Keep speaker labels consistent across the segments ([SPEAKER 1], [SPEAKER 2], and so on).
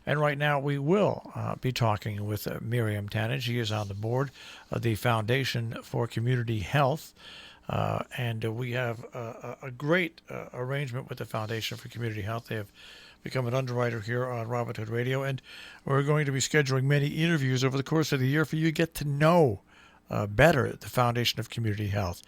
[SPEAKER 1] And right now we will be talking with Miriam Tannen. She is on the board of the Foundation for Community Health. And we have a great arrangement with the Foundation for Community Health. They have become an underwriter here on Robin Hood Radio, and we're going to be scheduling many interviews over the course of the year for you to get to know better the Foundation of Community Health.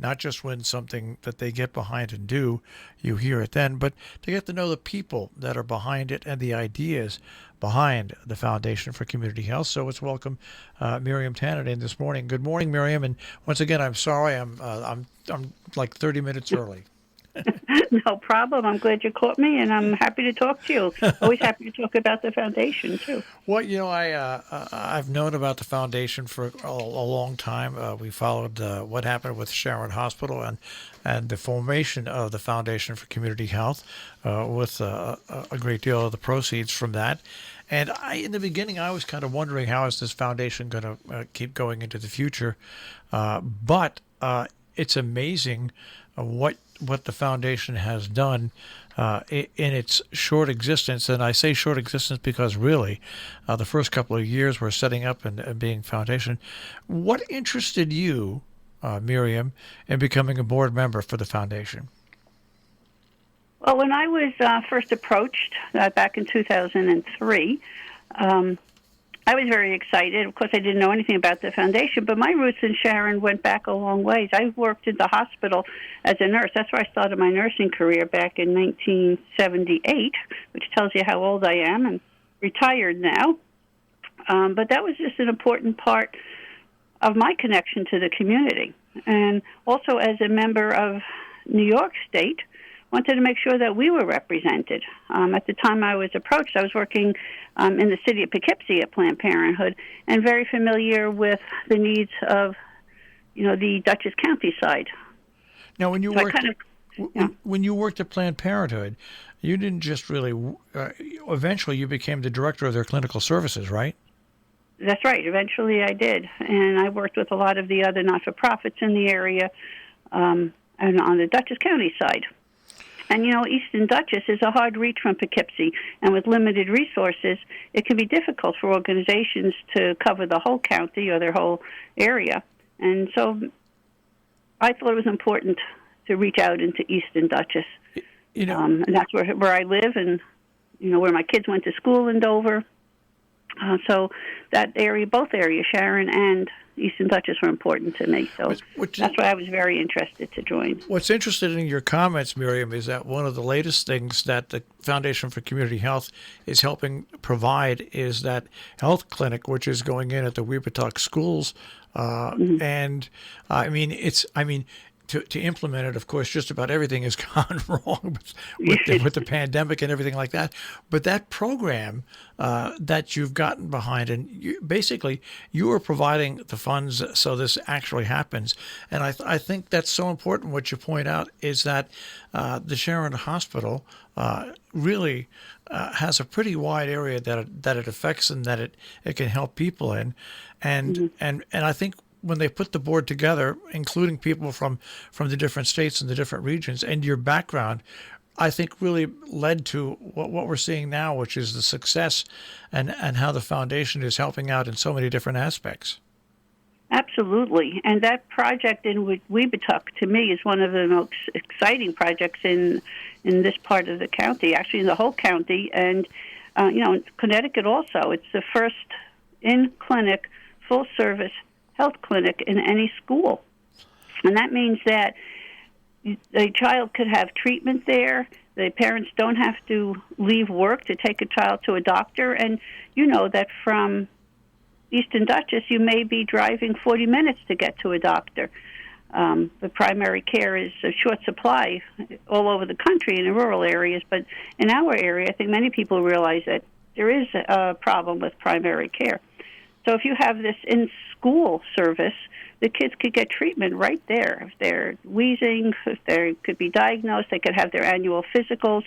[SPEAKER 1] Not just when something that they get behind and do, you hear it then, but to get to know the people that are behind it and the ideas behind the Foundation for Community Health. So let's welcome Miriam Tannen in this morning. Good morning, Miriam. And once again, I'm sorry, I'm like 30 minutes early.
[SPEAKER 2] No problem. I'm glad you caught me, and I'm happy to talk to you. Always happy to talk about the foundation, too.
[SPEAKER 1] Well, I've known about the foundation for a long time. We followed what happened with Sharon Hospital and the formation of the Foundation for Community Health with a great deal of the proceeds from that. And in the beginning, I was kind of wondering, how is this foundation going to keep going into the future? But it's amazing what the foundation has done in its short existence. And I say short existence because really the first couple of years we're setting up and being foundation. What interested you, Miriam, in becoming a board member for the foundation?
[SPEAKER 2] Well, when I was first approached back in 2003, I was very excited. Of course, I didn't know anything about the foundation, but my roots in Sharon went back a long ways. I worked in the hospital as a nurse. That's where I started my nursing career back in 1978, which tells you how old I am, and retired now. But that was just an important part of my connection to the community. And also as a member of New York State, wanted to make sure that we were represented. At the time I was approached, I was working in the city of Poughkeepsie at Planned Parenthood, and very familiar with the needs of, the Dutchess County side.
[SPEAKER 1] Now, when you when you worked at Planned Parenthood, you didn't just really. Eventually, you became the director of their clinical services, right?
[SPEAKER 2] That's right. Eventually, I did, and I worked with a lot of the other not-for-profits in the area, and on the Dutchess County side. And, Eastern Dutchess is a hard reach from Poughkeepsie, and with limited resources, it can be difficult for organizations to cover the whole county or their whole area. And so I thought it was important to reach out into Eastern Dutchess. And that's where I live, and, where my kids went to school in Dover. So that area, both areas, Sharon and Eastern Dutchess, were important to me. So that's why I was very interested to join.
[SPEAKER 1] What's interesting in your comments, Miriam, is that one of the latest things that the Foundation for Community Health is helping provide is that health clinic, which is going in at the Weepatuk schools. And to implement it, of course, just about everything has gone wrong with the pandemic and everything like that. But that program that you've gotten behind, and you are providing the funds so this actually happens. And I think that's so important. What you point out is that the Sharon Hospital really has a pretty wide area that it affects and that it can help people in. And I think when they put the board together, including people from the different states and the different regions, and your background, I think really led to what we're seeing now, which is the success and how the foundation is helping out in so many different aspects.
[SPEAKER 2] Absolutely. And that project in Weepatuk, to me, is one of the most exciting projects in this part of the county, actually in the whole county. And, in Connecticut also. It's the first in-clinic, full-service health clinic in any school. And that means that a child could have treatment there. The parents don't have to leave work to take a child to a doctor. And you know that from Eastern Dutchess, you may be driving 40 minutes to get to a doctor. The primary care is a short supply all over the country in the rural areas. But in our area, I think many people realize that there is a problem with primary care. So if you have this in-school service, the kids could get treatment right there. If they're wheezing, if they could be diagnosed, they could have their annual physicals,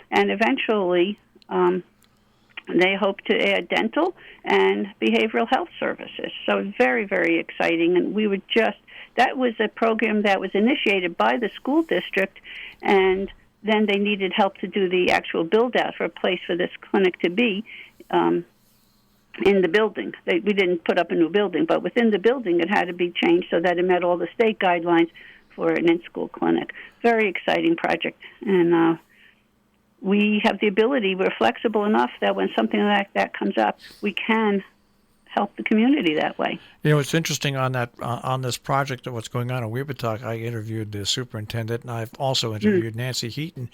[SPEAKER 2] and eventually they hope to add dental and behavioral health services. So very, very exciting. And we would that was a program that was initiated by the school district, and then they needed help to do the actual build-out for a place for this clinic to be in the building. We didn't put up a new building, but within the building it had to be changed so that it met all the state guidelines for an in-school clinic. Very exciting project, and we have the ability, we're flexible enough that when something like that comes up, we can help the community that way.
[SPEAKER 1] You know, it's interesting on that on this project of what's going on in Weebatuck. I interviewed the superintendent, and I've also interviewed Nancy Heaton,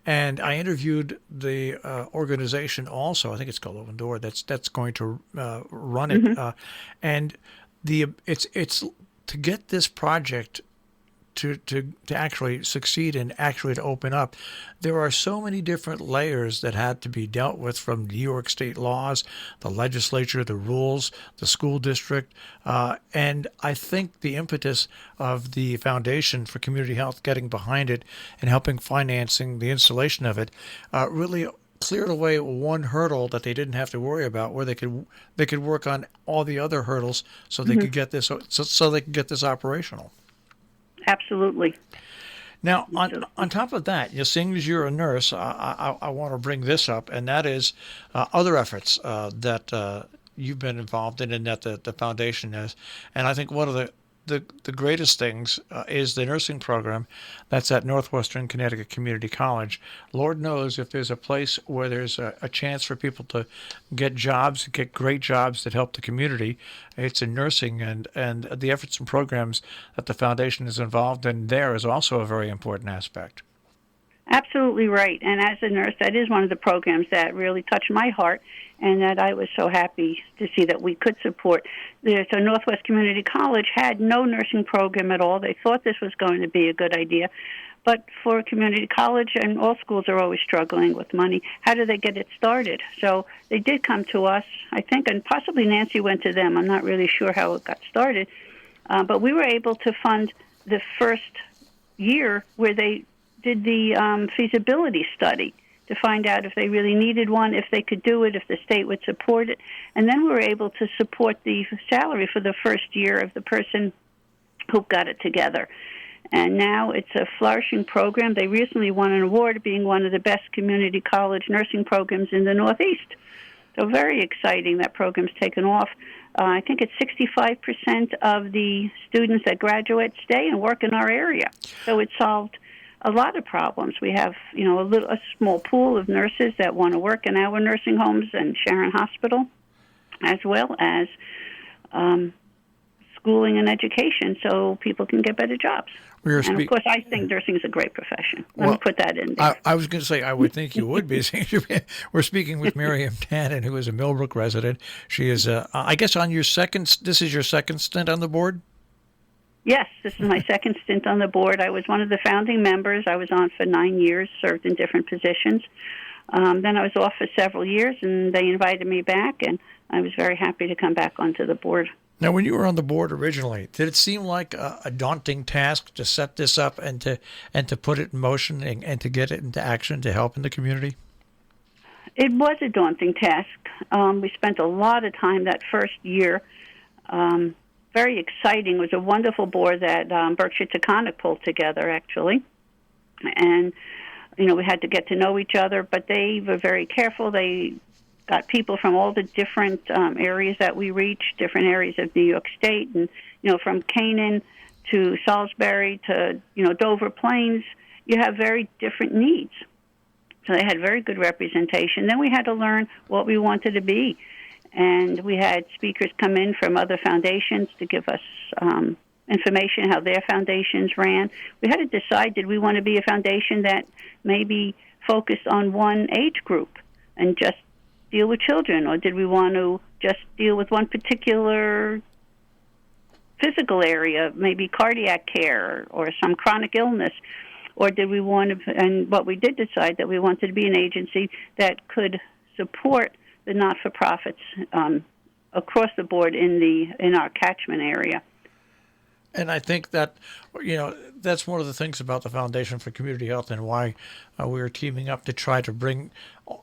[SPEAKER 1] and I interviewed the organization also. I think it's called Open Door. That's going to run it, and it's to get this project to actually succeed and actually to open up. There are so many different layers that had to be dealt with, from New York state laws, the legislature, the rules, the school district, and I think the impetus of the Foundation for Community Health getting behind it and helping financing the installation of it really cleared away one hurdle that they didn't have to worry about, where they could work on all the other hurdles so they could get this so they could get this operational.
[SPEAKER 2] Absolutely.
[SPEAKER 1] Now, on top of that, seeing as you're a nurse, I want to bring this up, and that is other efforts that you've been involved in and that the foundation has. And I think one of the greatest things is the nursing program that's at Northwestern Connecticut Community College. Lord knows if there's a place where there's a chance for people to get jobs, get great jobs that help the community, it's in nursing, and the efforts and programs that the foundation is involved in there is also a very important aspect.
[SPEAKER 2] Absolutely right. And as a nurse, that is one of the programs that really touched my heart and that I was so happy to see that we could support. So Northwest Community College had no nursing program at all. They thought this was going to be a good idea. But for a community college, and all schools are always struggling with money, how do they get it started? So they did come to us, I think, and possibly Nancy went to them. I'm not really sure how it got started. But we were able to fund the first year where they did the feasibility study to find out if they really needed one, if they could do it, if the state would support it. And then we were able to support the salary for the first year of the person who got it together. And now it's a flourishing program. They recently won an award being one of the best community college nursing programs in the Northeast. So very exciting. That program's taken off. I think it's 65% of the students that graduate stay and work in our area. So it solved a lot of problems. We have, a small pool of nurses that want to work in our nursing homes and Sharon Hospital, as well as schooling and education so people can get better jobs. And of course, I think nursing is a great profession. Let me put that in there.
[SPEAKER 1] I was going to say, I would think you would be. We're speaking with Miriam Tannen, who is a Millbrook resident. She is, I guess, this is your second stint on the board?
[SPEAKER 2] Yes, this is my second stint on the board. I was one of the founding members. I was on for 9 years, served in different positions. Then I was off for several years, and they invited me back, and I was very happy to come back onto the board.
[SPEAKER 1] Now, when you were on the board originally, did it seem like a daunting task to set this up and to put it in motion and to get it into action to help in the community?
[SPEAKER 2] It was a daunting task. We spent a lot of time that first year. Very exciting. It was a wonderful board that Berkshire Taconic pulled together, actually. And, we had to get to know each other, but they were very careful. They got people from all the different areas that we reached, different areas of New York State, and, from Canaan to Salisbury to, Dover Plains. You have very different needs. So they had very good representation. Then we had to learn what we wanted to be. And we had speakers come in from other foundations to give us information how their foundations ran. We had to decide, did we want to be a foundation that maybe focused on one age group and just deal with children, or did we want to just deal with one particular physical area, maybe cardiac care or some chronic illness? Or did we want to, and what we did decide, that we wanted to be an agency that could support the not-for-profits across the board in our catchment area.
[SPEAKER 1] And I think that, that's one of the things about the Foundation for Community Health and why we are teaming up to try to bring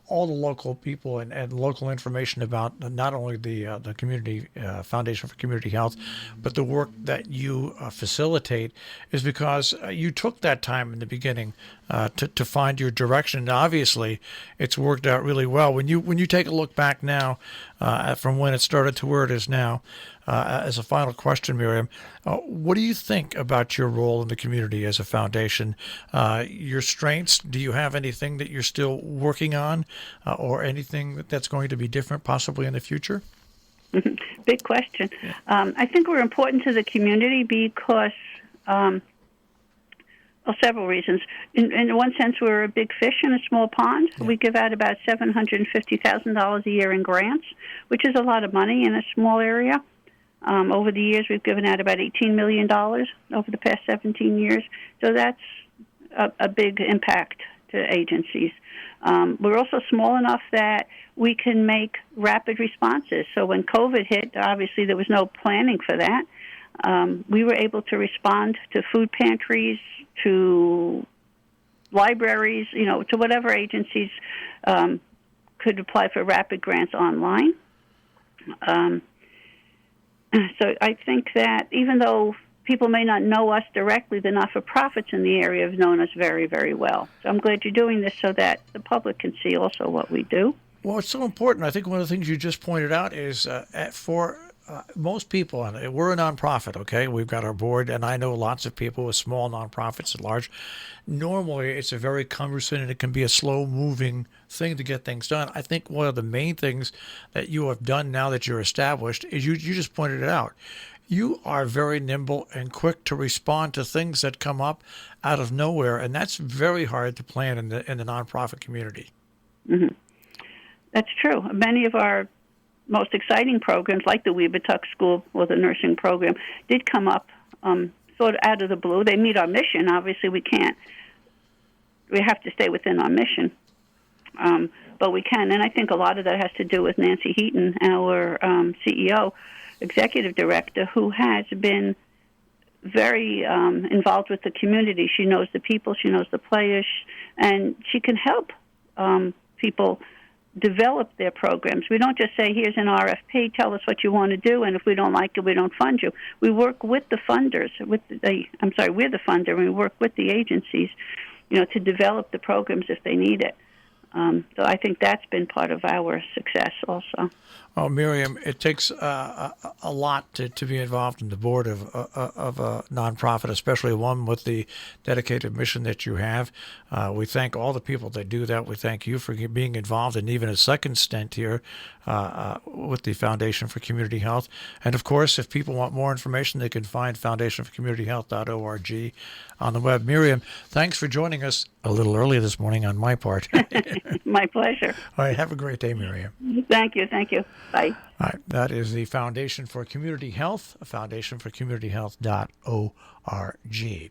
[SPEAKER 1] all the local people and local information about not only the community Foundation for Community Health, but the work that you facilitate, is because you took that time in the beginning to find your direction. And obviously, it's worked out really well. When you take a look back now, from when it started to where it is now, as a final question, Miriam, what do you think about your role in the community as a foundation? Your strengths? Do you have anything that you're still working on, or anything that's going to be different possibly in the future?
[SPEAKER 2] Big question. Yeah. I think we're important to the community because, well, several reasons. In one sense, we're a big fish in a small pond. Yeah. We give out about $750,000 a year in grants, which is a lot of money in a small area. Over the years, we've given out about $18 million over the past 17 years. So that's a big impact to agencies. We're also small enough that we can make rapid responses. So when COVID hit, obviously there was no planning for that. We were able to respond to food pantries, to libraries, to whatever agencies could apply for rapid grants online. So I think that even though people may not know us directly, the not-for-profits in the area have known us very, very well. So I'm glad you're doing this so that the public can see also what we do.
[SPEAKER 1] Well, it's so important. I think one of the things you just pointed out is for most people, and we're a nonprofit, okay? We've got our board, and I know lots of people with small nonprofits at large. Normally, it's a very cumbersome, and it can be a slow-moving thing to get things done. I think one of the main things that you have done now that you're established is you just pointed it out. You are very nimble and quick to respond to things that come up out of nowhere, and that's very hard to plan in the nonprofit community.
[SPEAKER 2] Mm-hmm. That's true. Many of our most exciting programs, like the Weebutuck School or the nursing program, did come up sort of out of the blue. They meet our mission. Obviously, we have to stay within our mission. But we can, and I think a lot of that has to do with Nancy Heaton, our CEO, executive director, who has been very involved with the community. She knows the people, she knows the players, and she can help people develop their programs. We don't just say, here's an RFP, tell us what you want to do, and if we don't like it, we don't fund you. We work with the funders, we're the funder, and we work with the agencies, to develop the programs if they need it. So I think that's been part of our success also.
[SPEAKER 1] Oh, Miriam, it takes a lot to be involved in the board of a nonprofit, especially one with the dedicated mission that you have. We thank all the people that do that. We thank you for being involved in even a second stint here with the Foundation for Community Health. And, of course, if people want more information, they can find foundationforcommunityhealth.org on the web. Miriam, thanks for joining us a little early this morning on my part.
[SPEAKER 2] My pleasure.
[SPEAKER 1] All right, have a great day, Miriam.
[SPEAKER 2] Thank you. Bye.
[SPEAKER 1] All right, that is the Foundation for Community Health, foundationforcommunityhealth.org.